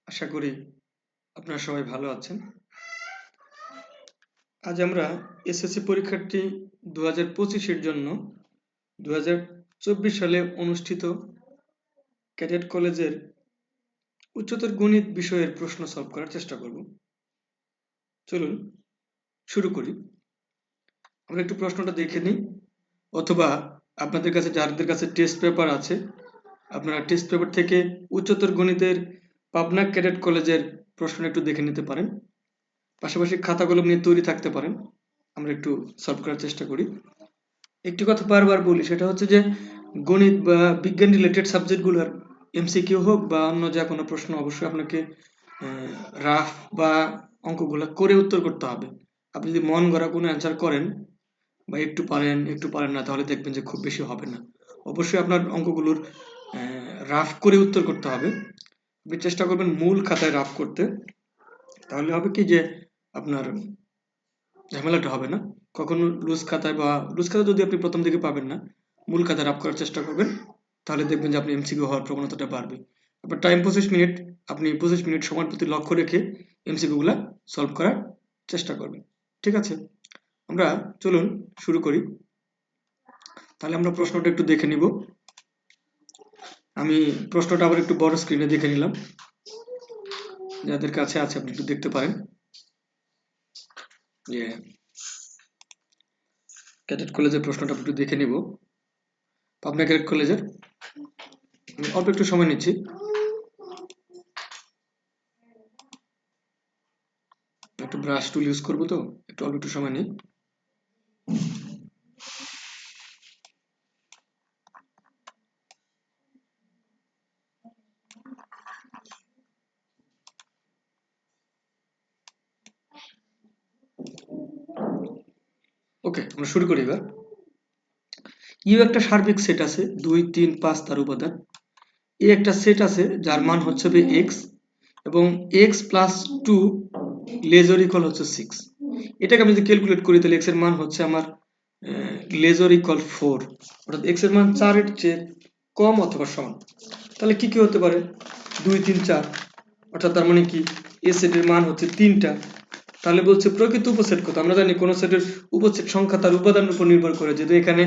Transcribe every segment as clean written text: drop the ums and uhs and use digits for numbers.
আশা করি আপনারা সবাই ভালো আছেন। আজ আমরা এসএসসি পরীক্ষার্থী 2025-এর জন্য 2024 সালে অনুষ্ঠিত ক্যাডেট কলেজের উচ্চতর গণিত বিষয়ের প্রশ্ন সলভ করার চেষ্টা করব। চলুন শুরু করি। আমরা একটু প্রশ্নটা দেখে নিই, অথবা আপনাদের কাছে যাদের কাছে টেস্ট পেপার আছে আপনারা টেস্ট পেপার থেকে উচ্চতর গণিতের পাবনা ক্যাডেট কলেজের প্রশ্ন একটু দেখে নিতে পারেন। পাশাপাশি খাতাগুলো নিয়ে তৈরি থাকতে পারেন। আমরা একটু সলভ করার চেষ্টা করি। একটি কথা বারবার বলি, সেটা হচ্ছে যে গণিত বা বিজ্ঞান রিলেটেড সাবজেক্টগুলোর এমসিকিউ হোক বা অন্য যে কোনো প্রশ্ন অবশ্যই আপনাকে রাফ বা অঙ্কগুলো করে উত্তর করতে হবে। আপনি যদি মন গড়া কোনো অ্যান্সার করেন বা একটু পারেন না, তাহলে দেখবেন যে খুব বেশি হবে না। অবশ্যই আপনার অঙ্কগুলোর রাফ করে উত্তর করতে হবে। আপনি চেষ্টা করবেন মূল খাতায় রাফ করতে, তাহলে হবে কি যে আপনার ঝামেলাটা হবে না। কখনো লুজ খাতায় বা লুজ খাতা যদি আপনি প্রথম দিকে পাবেন না, মূল খাতায় রাফ করার চেষ্টা করবেন, তাহলে দেখবেন যে আপনি এমসিকিউ হওয়ার প্রবণতাটা বাড়বে। আপনার টাইম 25 মিনিট, আপনি 25 মিনিট সময়ের প্রতি লক্ষ্য রেখে এমসিকিউ গুলা সলভ করার চেষ্টা করবেন। ঠিক আছে, আমরা চলুন শুরু করি। তাহলে আমরা প্রশ্নটা একটু দেখে নিব। আমি প্রশ্নটা আবার একটু বড় স্ক্রিনে দেখে নিলাম, যাদের কাছে আছে আপনি একটু দেখতে পারেন। যে ক্যাডেট কলেজের প্রশ্নটা একটু দেখে নিব। পাবনা ক্যাডেট কলেজের আমি অল্প একটু সময় নিচ্ছি। একটু ব্রাশ টুল ইউজ করবো, তো একটু অল্প একটু সময় নিই। ওকে, আমরা শুরু করি এবার। ইউ একটা সার্বিক সেট আছে 2, 3, 5 তার উপাদান। এ একটা সেট আছে যার মান হচ্ছে এক্স এবং এক্স প্লাস 2 লেজর ইকুয়াল হচ্ছে 6। এটাকে আমি যদি ক্যালকুলেট করি, তাহলে এক্স এর মান হচ্ছে আমার লেজর ইকুয়াল 4, অর্থাৎ এক্স এর মান 4 এর চেয়ে কম অথবা সমান। তাহলে কি কি হতে পারে? 2, 3, 4, অর্থাৎ তার মানে কি এ সেটের মান হচ্ছে 3টা। তাহলে বলছে প্রকৃত উপসেট কত? আমরা জানি কোন সেটের উপসেট সংখ্যা তার উপাদানের উপর নির্ভর করে। যেহেতু এখানে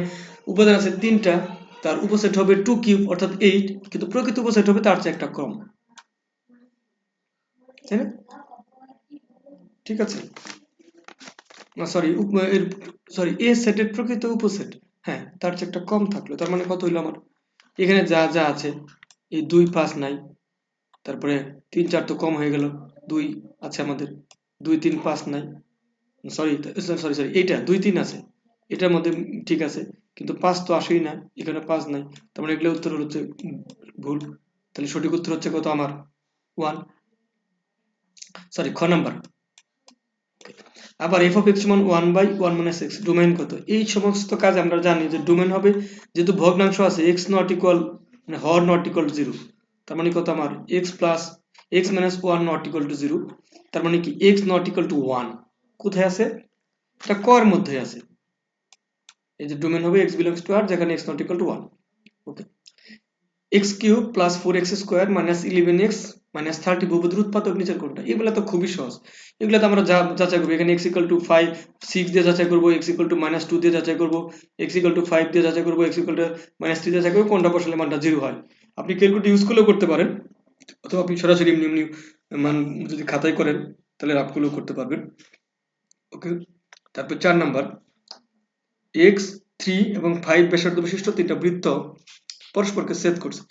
উপাদান আছে 3টা, তার উপসেট হবে 2 কিউব অর্থাৎ 8, কিন্তু প্রকৃত উপসেট হবে তার চেয়ে একটা কম, তাই না? ঠিক আছে, না সরি এ সেটের প্রকৃত উপসেট, হ্যাঁ, তার চেয়ে একটা কম থাকলো। তার মানে কত হইলো আমার? এখানে যা যা আছে, এই 2, 5 নাই, তারপরে 3, 4 তো কম হয়ে গেল, 2 আছে আমাদের, 2, 3, 5 নাই, সরি সরি সরি এইটা 2, 3 আছে, এটার মধ্যে ঠিক আছে, কিন্তু 5 তো আসেই না, এখানে 5 নাই। তার মানে এগুলো উত্তর হচ্ছে ভুল। তাহলে সঠিক উত্তর হচ্ছে কত আমার? 1, সরি খ নাম্বার। আবার এফ অফ এক্স সমান 1/1 মাইনাস এক্স, ডোমেইন কত? এই সমস্ত কাজ আমরা জানি যে ডোমেইন হবে, যেহেতু ভগ্নাংশ আছে, এক্স নট ইকুয়াল মানে হর নট ইকুয়াল টু 0। তার মানে কত আমার? X plus x minus 1 not equal to 0। তার মানে কি এক্স নট ইকুয়াল টু 1 কোথায় আছে? এটা কর মধ্যে আছে। এই যে ডোমেইন হবে x বিলংস টু r, যেখানে x not equal to 1। Okay, x cube plus 4x square minus 11x minus 30 বহুপদীর উৎপাদক নিচের কোনটা? এগুলো তো খুবই সহজ, এগুলো তো আমরা যাচাই করবো। এখানে x ইকুয়াল টু 5 6 দিয়ে যাচাই করবো, x ইকুয়াল টু মাইনাস 2 দিয়ে যাচাই করবো, x ইকুয়াল টু 5 দিয়ে যাচাই করবো, x ইকুয়াল টু মাইনাস 3 দিয়ে যাচাই করবো, কোনটা বসালে মানটা 0 হয়। আপনি ক্যালকুলেটর ইউজ করলেও করতে পারেন, অথবা আপনি সরাসরি এমনি এমনি মান যদি খাতায় করেন তাহলে রাফগুলো করতে পারবেন। ওকে, তারপর 4 নাম্বার, x 3 এবং 5 ব্যাসার্ধ বিশিষ্ট 3টা বৃত্ত পরস্পরকে ছেদ করছে।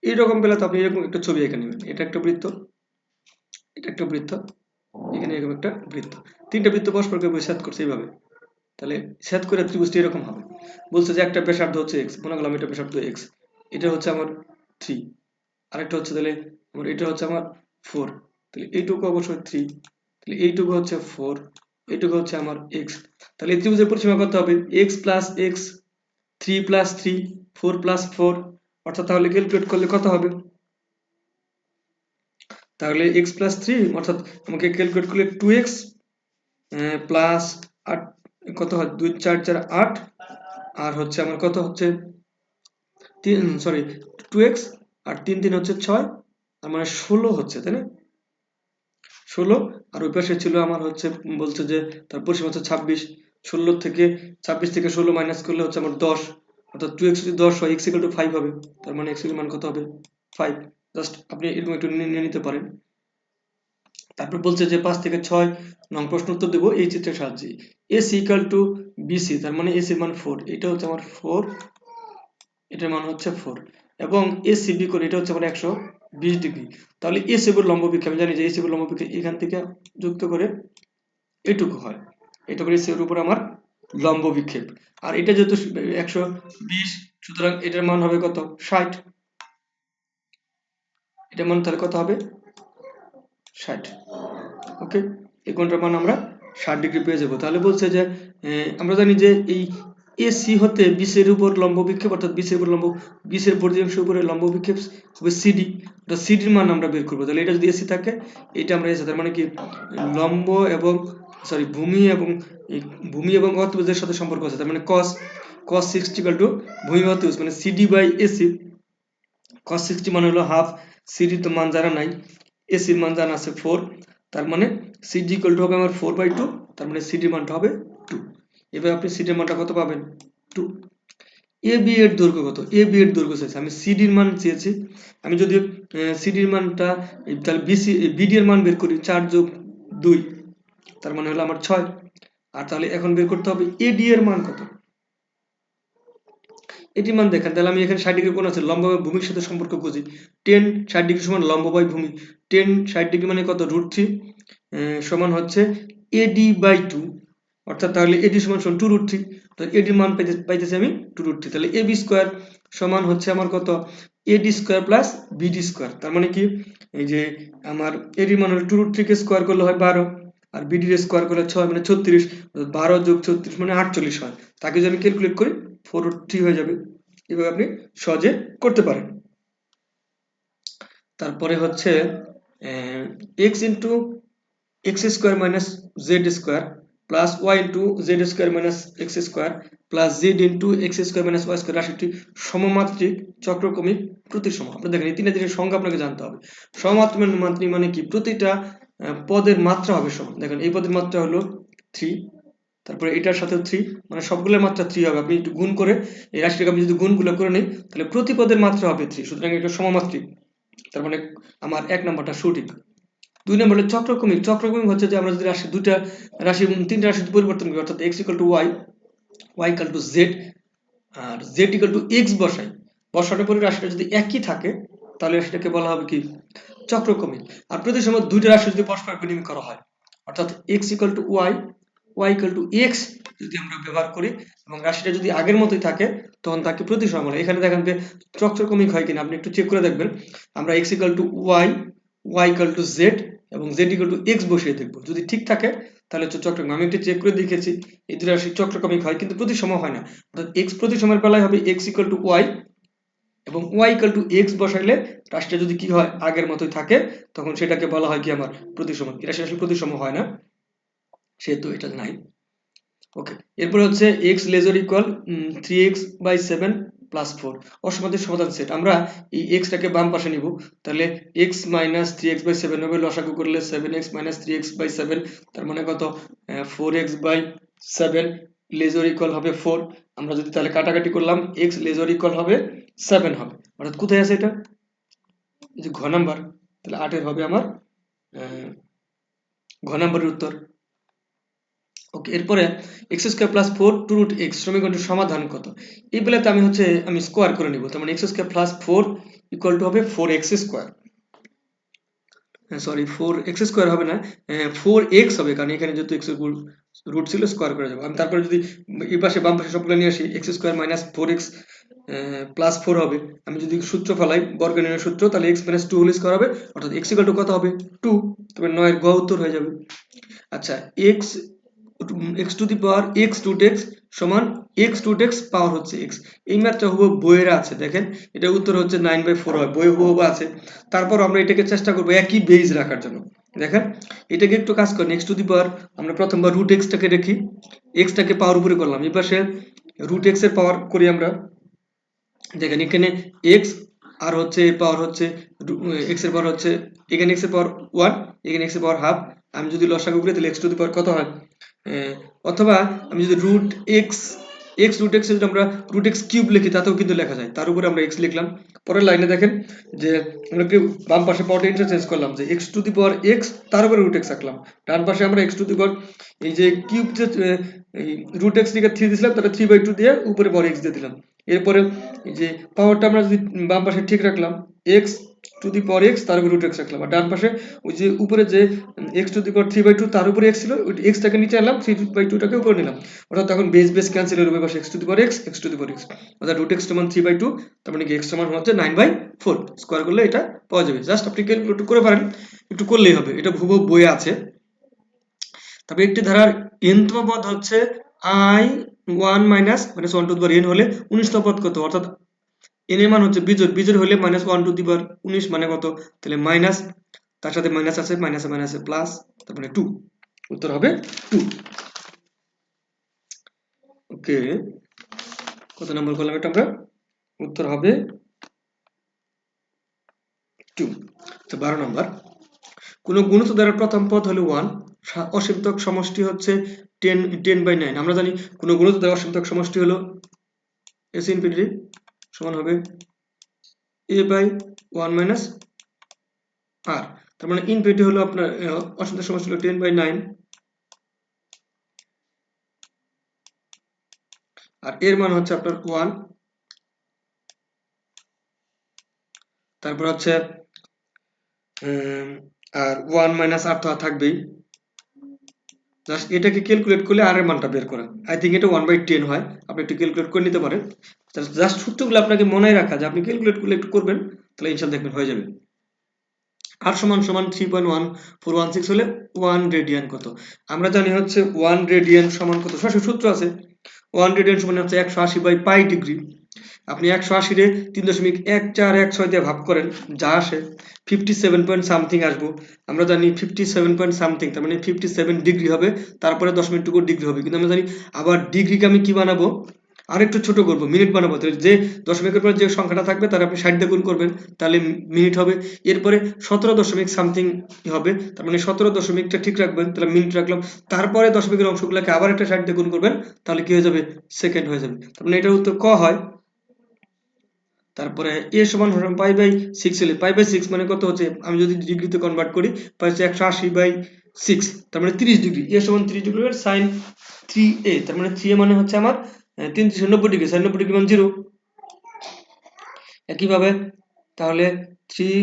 এইরকম পেলে তো আপনি এরকম একটা ছবি এঁকে নেবেন। এটা একটা বৃত্ত, এটা একটা বৃত্ত, এখানে এরকম একটা বৃত্ত, 3টা বৃত্ত পরস্পরকে ছেদ করছে এইভাবে। তাহলে ছেদ করে ত্রিভুজটি এরকম হবে। বলছে যে একটা ব্যাসার্ধ হচ্ছে x, মনে করলাম এটা ব্যাসার্ধ x, এটা হচ্ছে আমার 3, আরেকটা হচ্ছে তাহলে আমার এটা হচ্ছে আমার 4, তাহলে এইটুকু অবশ্যই 3, তাহলে এইটুকু হচ্ছে 4, এইটুকু হচ্ছে আমার x। তাহলে এই ত্রিভুজের পরিসীমা কত হবে? x plus x, 3 plus 3, 4 plus 4, অর্থাৎ তাহলে ক্যালকুলেট করলে কত হবে? তাহলে x প্লাস 3 অর্থাৎ আমাকে ক্যালকুলেট করলে 2x প্লাস 8, কত হয়? 2 4 4 8, আর হচ্ছে আমার কত হচ্ছে 3, সরি 2x আর 3 3 হচ্ছে 6, তার মানে 16 হচ্ছে, তাই না? 16, আর ওই পাশে ছিল আমার হচ্ছে বলছে যে তার পরিসীমা হচ্ছে 26। 16 থেকে 26 থেকে 16 মাইনাস করলে হচ্ছে আমার 10, অর্থাৎ 2x যদি 10 হয় x = 5 হবে। তার মানে x এর মান কত হবে? 5। জাস্ট আপনি এরকম একটু নিয়ে নিতে পারেন। তারপর বলছে যে 5 থেকে 6 নং প্রশ্ন উত্তর দেব এই চিত্রের সাহায্যে। AC = BC, তার মানে AC এর মান 4, এটা হচ্ছে আমার 4, এটার মান হচ্ছে 4, এবং ACB করে এটা হচ্ছে আমার 120 ডিগ্রি। তাহলে AC এর লম্ব বিক্ষেপ, আমি জানি যে AC এর লম্ব বিক্ষেপ এখান থেকে যুক্ত করে এটুকু হয়, এটা করে AC এর উপর আমার লম্ব বিক্ষেপ। আর এটা যেহেতু 120, সুতরাং এটার মান হবে কত? 60। এটার মান তাহলে কত হবে? 60। ওকে, এই কোণটার মান আমরা 60 ডিগ্রি পেয়ে যাব। তাহলে বলছে যে আমরা জানি যে এই এসি হতে বিসির উপর লম্ব বিক্ষেপ, অর্থাৎ বিসির উপর লম্ব, বিসির পরিধির উপরে লম্ব বিক্ষেপ হবে সিডি, অর্থাৎ সিডির মান আমরা বের করব। তাহলে এটা যদি এসি থাকে, এটা আমরা এসি, তার মানে কি লম্ব এবং ভূমি এবং অতিভুজের সাথে সম্পর্ক আছে। তার মানে cos 60 ভূমি অতিভুজ, মানে সিডি বাই এসি। cos 60 মানে হলো হাফ, সিডি তো মান জানা নাই, এসির মান জানা আছে 4, তার মানে সিডি হবে আমার 4/2, তার মানে সিডির মানটা হবে 2। এবার আপনি সিডির মানটা কত পাবেন? 2। এ বি এর দৈর্ঘ্য কত? এ বি এর দৈর্ঘ্য চাইছে, আমি সিডির মান চেয়েছি। আমি যদি সিডির মানটা তাহলে বিডি এর মান বের করি, 4 + 2, তার মানে হলো আমার 6। আর তাহলে এখন বের করতে হবে এডি এর মান কত। এটির মান দেখেন, তাহলে আমি এখানে 60 ডিগ্রি কোণ আছে, লম্ব এবং ভূমির সাথে সম্পর্ক খুঁজি। 10 60 ডিগ্রি সমান লম্ব বাই ভূমি, 10 60 ডিগ্রি মানে কত? √3 সমান হচ্ছে AD/2, অর্থাৎ তাহলে AD সমান 2√3, তো এডির মান পাইতেছি আমি 2√3। তাহলে AB স্কয়ার সমান হচ্ছে আমার কত? AD square plus BD square. তার মানে কি, এই যে আমার এডির মান হলো 2√3 কে স্কয়ার করলে হয় 12, আর BD এর স্কয়ার করলে 6 মানে 36, 12 + 36 মানে 48 হয়। তাকে যদি আমি ক্যালকুলেট করি 4√3 হয়ে যাবে। এভাবে আপনি সহজে করতে পারেন। তারপরে হচ্ছে x into x square minus z square plus y into z square minus x square plus z into x square minus y square রাশিটি সমমাত্রিক চক্রক্রমিক প্রতিসম। আপনি দেখেন এই তিনটা জিনিসের সংখ্যা আপনাকে জানতে হবে। সমমাত্রিক মানে কি? প্রতিটা পদের মাত্রা হবে সমান। দেখেন এই পদের মাত্রা হলো 3, তারপরে এটার সাথেও 3, মানে সবগুলোর মাত্রা 3 হবে। আপনি একটু গুণ করে এই রাশিটাকে আমি যদি গুণগুলো করে নিই, তাহলে প্রতি পদের মাত্রা হবে 3, সুতরাং এটা সমমাত্রিক। তার মানে আমার 1 নম্বরটা সঠিক। 2 নম্বর হলো চক্রক্রমিক। চক্রক্রমিক হচ্ছে যে আমরা যদি তিনটা রাশি পরিবর্তন করি, অর্থাৎ x = y, y = z, আর z = x বসানোর পরে রাশিটা যদি একই থাকে, তাহলে সেটাকে বলা হবে কি? চক্রক্রমিক। আর প্রতিসম দুইটা রাশি যদি পরস্পর বিনিময় করা হয়, অর্থাৎ x = y, y = x যদি আমরা ব্যবহার করি এবং রাশিটা যদি আগের মতোই থাকে, তখন তাকে প্রতিসম বলে। এখানে দেখেন যে চক্রক্রমিক হয় কিনা আপনি একটু চেক করে দেখবেন। আমরা x = y, y = z এবং z = x বসিয়ে দেখব। যদি ঠিক থাকে তাহলে হচ্ছে চক্রক্রমিক। আমি একটু চেক করে দেখেছি, এই দুই রাশি চক্রক্রমিক হয়, কিন্তু প্রতিসম হয় না। অর্থাৎ x প্রতিসমের বেলায় হবে x = y এবং y = x বসাইলে রাশিটা যদি কি হয়? আগের মতোই থাকে, তখন সেটাকে বলা হয় কি? আমার প্রতিসম। এই রাশি আসলে প্রতিসম হয় না, সেহেতু এটা নাই। ওকে, এরপর হচ্ছে x ≤ 3x/7 + 4 অসমান্তরিক সমাধান সেট। আমরা এই x টাকে বাম পাশে নিব, তাহলে x - 3x/7 হবে, লসাগু করলে 7x - 3x/7, তার মানে কত? 4x/7 ≤ হবে 4। আমরা যদি তাহলে কাটাকাটি করলাম, x ≤ হবে 7 হবে, অর্থাৎ কোথায় আছে এটা? এই যে ঘ নাম্বার, তাহলে 8 এর হবে আমার ঘ নাম্বারের উত্তর। ওকে, এরপরে x² + 4 2√x সমীকরণটির সমাধান কত? এই বেলাতে আমি স্কোয়ার করে নিব, তার মানে x² + 4 = হবে 4x²। সরি, 4x² হবে না, 4x হবে, কারণ এখানে যেহেতু x এর রুট ছিল, স্কোয়ার করে যাবো আমি। তারপরে যদি এই পাশে বাম পাশে সবগুলো নিয়ে আসি, x² - 4x + 4 হবে। আমি যদি সূত্র ফেলাই, বর্গনির্ণয় সূত্র, তাহলে x - 2 হোল স্কোয়ার হবে, অর্থাৎ x = কত হবে? 2। তবে 9 এর গ উত্তর হয়ে যাবে। আচ্ছা, x2x সমান x2x পাওয়ার হচ্ছে x, এই ম্যাথটা হুবহু বইয়ের আছে, দেখেন এটা উত্তর হচ্ছে 9/4 হয়, বই হুবহু আছে। তারপর আমরা এটাকে চেষ্টা করব একই বেজ রাখার জন্য। দেখেন এটাকে একটু কাজ করেন, আমরা প্রথমবার √x টাকে রেখি, x টাকে পাওয়ার উপরে করলাম, এই পাশে √x এর পাওয়ার করি আমরা। দেখেন এখানে x আর হচ্ছে এর পাওয়ার হচ্ছে এক্স এর পাওয়ার হচ্ছে এখানে এক্স এর পাওয়ার 1, এখানে এক্স এর পাওয়ার হাফ। আমি যদি লসাগু করি তাহলে এক্স টু দি পাওয়ার কত হয়, অথবা আমি যদি রুট এক্স রুট এক্স যদি আমরা রুট এক্স কিউব লিখি তাতেও কিন্তু লেখা যায়। তার উপরে আমরা এক্স লিখলাম। পরের লাইনে দেখেন যে আমরা কি বাম পাশে পাওয়ারটা ইন্টারচেঞ্জ করলাম, যে x to the power x তার উপরে রুট এক্স রাখলাম। ডান পাশে আমরা এক্স টু দি পাওয়ার এই যে কিউব যে রুট এক্স লিখে 3 দিয়েছিলাম, তাহলে 3/2 দিয়ে উপরে পাওয়ার এক্স দিয়ে দিলাম। এরপরে এই যে পাওয়ারটা আমরা যদি বাম পাশে ঠিক রাখলাম, x to the power x তার উপরে রুট এক্স রাখলাম। আর ডান পাশে ওই যে উপরে যে এক্স টু দি পাওয়ার 3/2 তার উপরে এক্স ছিল, ওই এক্সটাকে নিচে আনলাম, 3/2টাকে উপরে নিলাম। অর্থাৎ তখন বেস বেস ক্যান্সেল হয়ে পাশে x to the power x, x to the power x, অর্থাৎ রুট এক্স সমান 3/2, তার মানে কি এক্স সমান হচ্ছে 9/4। স্কোয়ার করলে এটা পাওয়া যাবে। জাস্ট আপনি ক্যালকুলেট করে পারেন, একটু করলেই হবে, এটা হুবহু বইয়ে আছে। তবে একটি ধারার nতম পদ হচ্ছে i 1 minus 1 to the power n হলে 19তম পদ কত, অর্থাৎ n এর মান হচ্ছে বিজোড়, বিজোড় হলে -1 টু দি পাওয়ার 19 মানে কত, তাহলে মাইনাস, তার সাথে মাইনাস আছে, মাইনাসে মাইনাসে প্লাস, তারপরে 2, উত্তর হবে 2। ওকে, কত নম্বর করলাম এটা আমরা, উত্তর হবে 2। তো 12 নম্বর, কোন গুণিত দ্বারা প্রথম পদ হলো 1, অসীমতক সমষ্টি হচ্ছে 10/9। আমরা জানি কোন গুণিত দ্বারা অসীমতক সমষ্টি হলো s ইনফিনিটি সমান হবে a/1 মাইনাস r। তার মানে ইনফিনিটি হলো আপনার অসীমতক সমষ্টি হলো 10/9, আর এর মান হচ্ছে আপনার 1। তারপর হচ্ছে আর 1 মাইনাস r তো থাকবেই। জাস্ট এটাকে ক্যালকুলেট করলে আর এর মানটা বের করা, আই থিঙ্ক এটা 1/10 হয়, আপনি একটু ক্যালকুলেট করে নিতে পারেন। জাস্ট সূত্রগুলো আপনাকে মনে রাখা, যে আপনি ক্যালকুলেট করলে একটু করবেন, তাহলে ইনশাআল্লাহ দেখবেন হয়ে যাবে। আর সমান সমান 3.1416 হলে 1 রেডিয়ান কত, আমরা জানি হচ্ছে 1 রেডিয়ান সমান কত, সরাসরি সূত্র আছে। 1 রেডিয়ান সমান হচ্ছে 180/পাই ডিগ্রি। আপনি 180 রে 3.1416 দিয়ে ভাগ করেন, যা আসে 57 পয়েন্ট সামথিং আসবো। আমরা জানি 57 পয়েন্ট সামথিং, তার মানে 57 ডিগ্রি হবে, তারপরে 10 মিনিট টুকু ডিগ্রি হবে। কিন্তু আমরা জানি আবার ডিগ্রিকে আমি কি বানাবো, আর একটু ছোট করবো, মিনিট বানাবো। যে দশমিকের পর যে সংখ্যাটা থাকবে তার আপনি 60 দিয়ে গুণ করবেন, তাহলে মিনিট হবে। এরপরে 17 দশমিক সামথিং হবে, তার মানে 17 দশমিকটা ঠিক রাখবেন, তাহলে মিনিট রাখলাম। তারপরে দশমিকের অংশগুলোকে আবার একটা 60 দিয়ে গুণ করবেন, তাহলে কি হয়ে যাবে, সেকেন্ড হয়ে যাবে। তার মানে এটার উত্তর ক হয়। তারপরে এ সমান π/6 হলে π/6 মানে কত হচ্ছে, আমি যদি ডিগ্রিতে কনভার্ট করি, পাচ্ছি 180/6, তার মানে 30 ডিগ্রি। এ সমান 30 ডিগ্রি sin 3a, তার মানে 3a মানে হচ্ছে আমার 390 ডিগ্রি, sin 90 ডিগ্রি মানে 0। একইভাবে তাহলে 3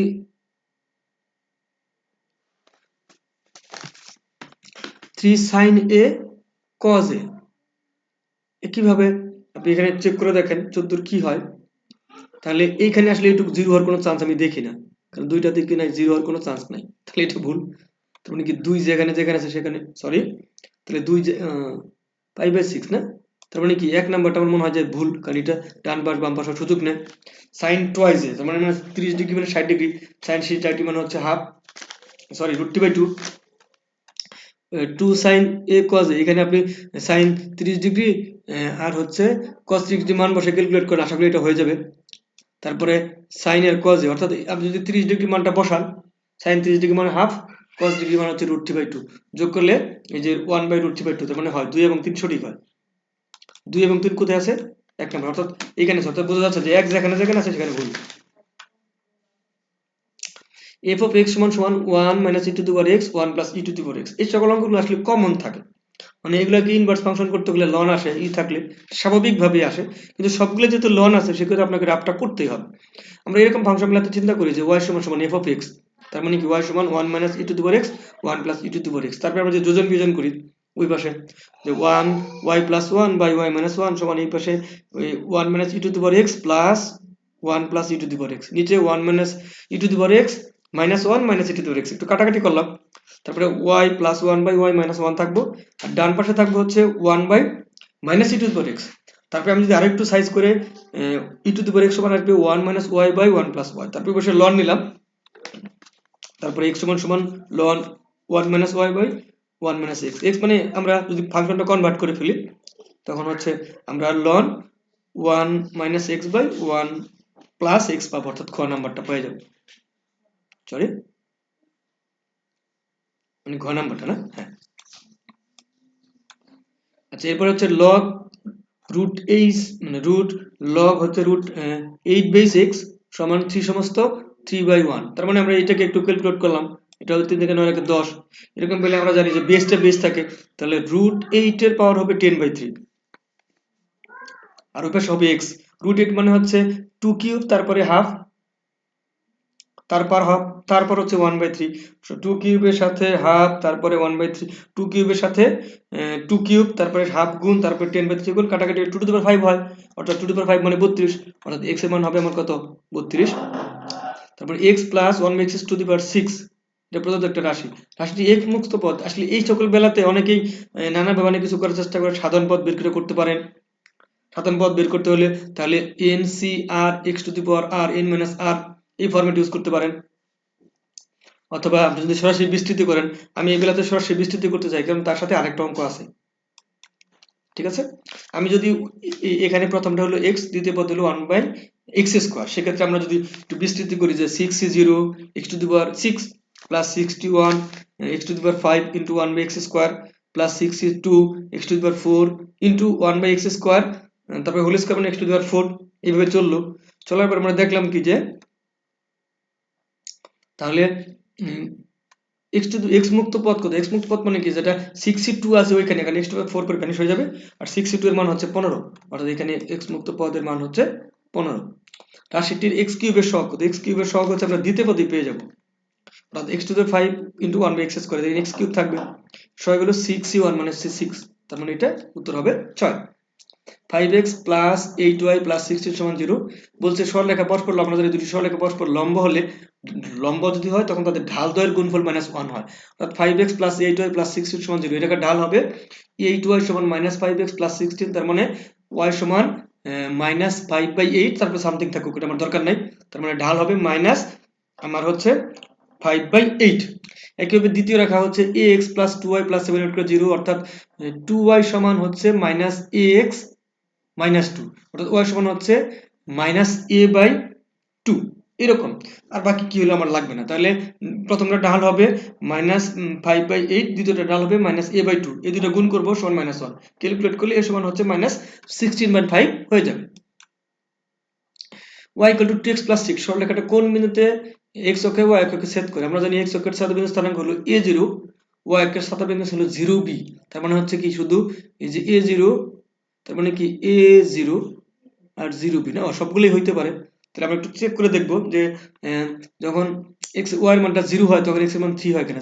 sin a cos a, একইভাবে আপনি এখানে চেক করে দেখেন 14 কি হয়। তাহলে এইখানে আসলে একটু জিরো হওয়ার কোনো চান্স আমি দেখি না, কারণ দুইটা দিকে নাই, জিরো হওয়ার কোনো চান্স নাই, তাহলে এটা ভুল। তার মানে কি 2 যেখানে যেখানে আছে সেখানে, সরি, তাহলে 2 π/6 না, তার মানে কি এক নাম্বারটা আমার মনে হয় যে ভুল, কারণ এটা ডান পাশ বাম পাশ সুযোগ নেই। সাইন টুয়াইস এ, তার মানে 30 ডিগ্রি মানে 60 ডিগ্রি, সাইন 60 মানে হচ্ছে half, sorry √2/2, 2 sin a cos a, এখানে আপনি সাইন 30 ডিগ্রি আর হচ্ছে cos 30 ডিগ্রি মান বসে ক্যালকুলেট করেন, আশা করি এটা হয়ে যাবে। তারপরে সাইন এর cos a, অর্থাৎ আপনি যদি 30 ডিগ্রি মানটা বসান, সাইন 30 ডিগ্রি মানে হাফ, cos ডিগ্রি মানে হচ্ছে √3/2, যোগ করলে এই যে 1/√3/2, তার মানে হয় 2 এবং 3 সঠিক হয়। 2 এবং 3 কোথায় আছে, এক নম্বর, অর্থাৎ এখানে আছে, অর্থাৎ বোঝা যাচ্ছে যে এক যেখানে যেখানে আছে সেখানে ভুল। f of x সমান 1 minus e to the power x 1 plus e to the power x, এই সকল অঙ্কগুলো আসলে কমন থাকে, মানে এগুলাকে ইনভার্স ফাংশন করতে গেলে লন আসে, ই থাকলে স্বাভাবিকভাবেই আসে, কিন্তু সবগুলো যেহেতু লন আছে সেক্ষেত্রে আপনাকে রাফটা করতেই হবে। আমরা এরকম ফাংশনগুলোতে চিন্তা করি যে y সমান f of x, তার মানে কি y সমান 1 minus e to the power x 1 plus e to the power x। তারপর আমরা যে যোজন বিয়োজন করি ওই পাশে, যে 1 y plus 1 by y minus 1 সমান এই পাশে ওই 1 minus e to the power x plus 1 plus e to the power x, নিচে 1 minus e to the power x minus 1 minus e to the power x, একটু কাটাকাটি করলাম। তারপরে y plus 1 by y minus 1 থাকবো, আর ডান পাশে থাকবে হচ্ছে 1 by minus e to the power x। তারপরে আমি যদি আরেকটু সাইজ করে e to the power x সমান আসবে 1 minus y by 1 plus y, তারপরে বসে লন নিলাম, তারপরে x সমান সমান ln 1 minus y by 1 minus x, x মানে আমরা যদি ফাংশনটা কনভার্ট করে ফেলি তখন হচ্ছে আমরা ln 1 minus x by 1 plus x পাবো, অর্থাৎ খ নাম্বারটা পেয়ে যাবো। সরি, মানে ঘ নাম্বারটা না, হ্যাঁ। আচ্ছা, এরপর হচ্ছে লগ রুট এইচ, মানে রুট লগ হচ্ছে রুট 8/6 সমান 3 সমস্ত 3/1। তার মানে আমরা এটাকে একটু ক্যালকুলেট করলাম, এটা হচ্ছে 3 থেকে 9 একে 10, এরকম পেলে আমরা জানি যে বেসটা বেস থাকে, তাহলে রুট 8 এর পাওয়ার হবে 10/3, আর ওই পাশে হবে এক্স। রুট 8 মানে হচ্ছে 2 কিউব, তারপরে হাফ, তারপর হচ্ছে 1/3। 2 কিউবের সাথে হাফ, তারপরে 1/3, 2 কিউবের সাথে 2 কিউব, তারপরে হাফ গুণ, তারপরে 10/3 গুণ, কাটাকাটি 2^5 হয়, অর্থাৎ 2^5 মানে 32, অর্থাৎ x এর মান হবে আমার কত, 32। তারপর x প্লাস 1/6 এটা প্রদত্ত একটা রাশি। রাশিটি x মুক্ত পদ। আসলে এই সকল বেলাতে অনেকেই নানাভাবে অনেক কিছু করার চেষ্টা করে, সাধারণ পদ বের করতে পারেন। সাধারণ পদ বের করতে হলে তাহলে NCR x⁻r n - r এই ফরম্যাট ইউজ করতে পারেন, অথবা আপনি যদি সরাসরি বিস্তৃতি করেন। আমি এগুলাতে সরাসরি বিস্তৃতি করতে চাই, কারণ তার সাথে আরেকটা অঙ্ক আছে, ঠিক আছে। আমি যদি এখানে প্রথমটা হলো x, দ্বিতীয় পদ হলো 1/x², সেক্ষেত্রে আমরা যদি একটু বিস্তৃতি করি যে 6c0 x⁻6 plus 61 x⁵ into 1/x² plus 6c2 x⁴ into 1/x², তারপরে হোল স্কয়ার মানে x⁴, এইভাবে চলার পর আমরা দেখলাম কি যে তাহলে x মুক্ত পদ কত, x মুক্ত পদ মানে কি, যেটা 62 আছে ওইখানে, এখানে x⁴ করে ভ্যানিশ হয়ে যাবে, আর 62 এর মান হচ্ছে 15, অর্থাৎ এখানে x মুক্ত পদের মান হচ্ছে 15। রাশিটির x³ এর সহগ কত, x³ এর সহগ হচ্ছে আমরা দ্বিতীয় পদে পেয়ে যাব, অর্থাৎ x⁵ ইন্টু 1/x² দেখেন x³ থাকবে, সহগ হলো 6c1 মানে হচ্ছে 6, তার মানে এটা উত্তর হবে 6। 5x প্লাস 8y প্লাস 16 সমান 0 বলছে সরলরেখা পরস্পর লম্ব, আপনাদের দুটি সরলরেখা পরস্পর লম্ব হলে, লম্ব যদি হয় তখন তাদের ঢাল দ্বয়ের গুণফল -1 হয়, অর্থাৎ 5x প্লাস 8y প্লাস 16 সমান 0, এটাকে ঢাল হবে 8y সমান -5x প্লাস 16, তার মানে y সমান -5/8, তারপর সামথিং থাকুক, এটা আমার দরকার নাই, তার মানে ঢাল হবে মাইনাস আমার হচ্ছে 5/8। একইভাবে দ্বিতীয় রেখা হচ্ছে ax প্লাস 2y প্লাস 7/0, অর্থাৎ 2y সমান হচ্ছে -ax -2, অর্থাৎ y সমান হচ্ছে -a/2, এরকম। আর বাকি কি হলো আমার লাগবে না, তাহলে প্রথমটা ঢাল হবে -5/8, দ্বিতীয়টা ঢাল হবে -a/2, এই দুটো গুণ করবো সমান -1, ক্যালকুলেট করলে এ সমান হচ্ছে -16/5 হয়ে যাবে। y = 2x + 6 সরলরেখাটা কোন বিন্দুতে x অক্ষে y অক্ষকে ছেদ করে, আমরা জানি x অক্ষের ছেদবিন্দু স্থানাঙ্ক হলো a0, y অক্ষের ছেদবিন্দু হলো 0b, তার মানে হচ্ছে কি শুধু এই যে a0, তার মানে কি a0 আর 0b না, সবগুলোই হইতে পারে। তাহলে আমরা একটু চেক করে দেখব যে যখন y এর মানটা 0 হয় তখন x এর মান 3 হয় কিনা।